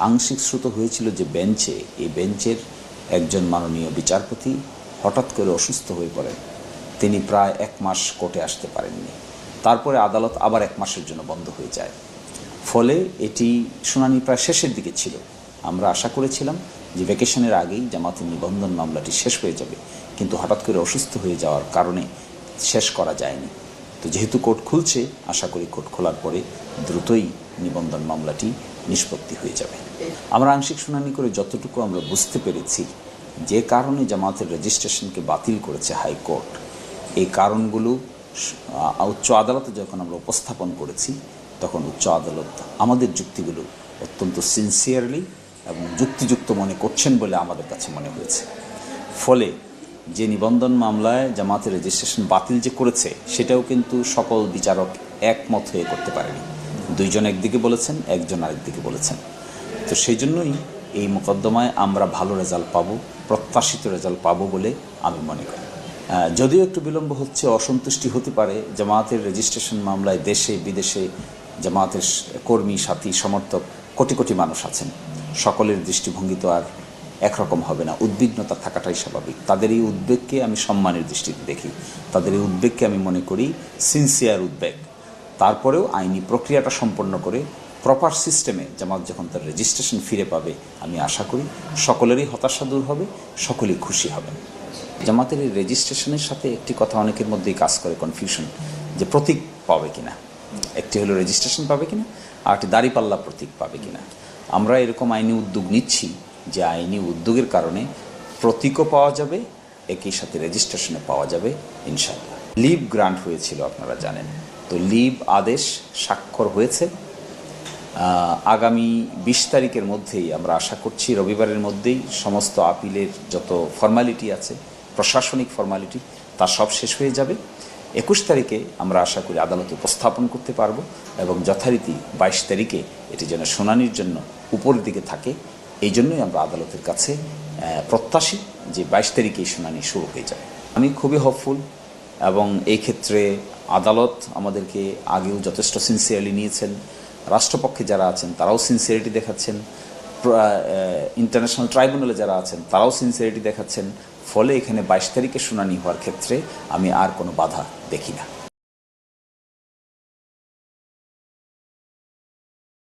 আংশিক শ্রুত হয়েছিল যে এই বেঞ্চের একজন মাননীয় বিচারপতি হঠাৎ করে অসুস্থ হয়ে পড়েন। তিনি প্রায় 1 মাস কোর্টে আসতে পারেননি। তারপরে আদালত আবার 1 মাসের জন্য বন্ধ হয়ে যায়। ফলে এটি শুনানি প্রায় শেষের দিকে ছিল। আমরা আশা করেছিলাম যে ভ্যাকেশনের আগেই জামাতের নিবন্ধন মামলাটি শেষ হয়ে যাবে, কিন্তু হঠাৎ করে অসুস্থ হয়ে যাওয়ার কারণে শেষ করা যায়নি। তো যেহেতু কোর্ট খুলছে, আশা করি কোর্ট খোলার পরে দ্রুতই নিবন্ধন মামলাটি নিষ্পত্তি হয়ে যাবে। আমরা আংশিক শুনানি করে যতটুকু আমরা বুঝতে পেরেছি, যে কারণে জামাতের রেজিস্ট্রেশনকে বাতিল করেছে হাইকোর্ট, এই কারণগুলো উচ্চ আদালতে যখন আমরা উপস্থাপন করেছি, তখন উচ্চ আদালত আমাদের যুক্তিগুলো অত্যন্ত সিনসিয়ারলি এবং যুক্তিযুক্ত মনে করছেন বলে আমাদের কাছে মনে হয়েছে। ফলে যে নিবন্ধন মামলায় জামাতের রেজিস্ট্রেশন বাতিল যে করেছে, সেটাও কিন্তু সকল বিচারক একমত হয়ে করতে পারেনি। 2 জন একদিকে বলেছেন, 1 জন আরেকদিকে বলেছেন। তো সেই জন্যই এই মোকদ্দমায় আমরা ভালো রেজাল্ট পাবো, প্রত্যাশিত রেজাল্ট পাবো বলে আমি মনে করি। যদিও একটু বিলম্ব হচ্ছে, অসন্তুষ্টি হতে পারে। জামাতের রেজিস্ট্রেশন মামলায় দেশে বিদেশে জামাতের কর্মী, সাথী, সমর্থক কোটি কোটি মানুষ আছেন। সকলের দৃষ্টিভঙ্গি তো আর একরকম হবে না। উদ্বিগ্নতা থাকাটাই স্বাভাবিক। তাদের এই উদ্বেগকে আমি সম্মানের দৃষ্টিতে দেখি। তাদের এই উদ্বেগকে আমি মনে করি সিনসিয়ার উদ্বেগ। তারপরেও আইনি প্রক্রিয়াটা সম্পন্ন করে প্রপার সিস্টেমে জামাত যখন তার রেজিস্ট্রেশন ফিরে পাবে, আমি আশা করি সকলেরই হতাশা দূর হবে, সকলেই খুশি হবেন। জামাতের এই রেজিস্ট্রেশনের সাথে একটি কথা অনেকের মধ্যেই কাজ করে, কনফিউশন, যে প্রতীক পাবে কিনা। একটি হলো রেজিস্ট্রেশন পাবে কিনা, আর একটি দাঁড়িপাল্লা প্রতীক পাবে কিনা। আমরা এরকম আইনি উদ্যোগ নিচ্ছি যে আইনি উদ্যোগের কারণে প্রতীকও পাওয়া যাবে, একই সাথে রেজিস্ট্রেশনে পাওয়া যাবে ইনশাআল্লাহ। লিভ গ্রান্ট হয়েছিল, আপনারা জানেন। তো লিভ আদেশ স্বাক্ষর হয়েছে। আগামী 20 তারিখের মধ্যেই আমরা আশা করছি, রবিবারের মধ্যেই সমস্ত আপিলের যত ফর্মালিটি আছে, প্রশাসনিক ফর্মালিটি, তা সব শেষ হয়ে যাবে। 21 তারিখে আমরা আশা করি আদালতে উপস্থাপন করতে পারবো এবং যথারীতি 22 তারিখে এটি যেন শুনানির জন্য উপরের দিকে থাকে। এই জন্যই আমরা আদালতের কাছে প্রত্যাশী যে 22 তারিখে এই শুনানি শুরু হয়ে যাবে। আমি খুবই হোপফুল, এবং এই ক্ষেত্রে আদালত আমাদেরকে আগেও যথেষ্ট সিনসিয়ারলি নিয়েছেন। রাষ্ট্রপক্ষে যারা আছেন তারাও সিনসিয়ারিটি দেখাচ্ছেন, ইন্টারন্যাশনাল ট্রাইব্যুনালে যারা আছেন তারাও সিনসিয়ারিটি দেখাচ্ছেন। ফলে এখানে 22 তারিখে শুনানি হওয়ার ক্ষেত্রে আমি আর কোনো বাধা দেখি না।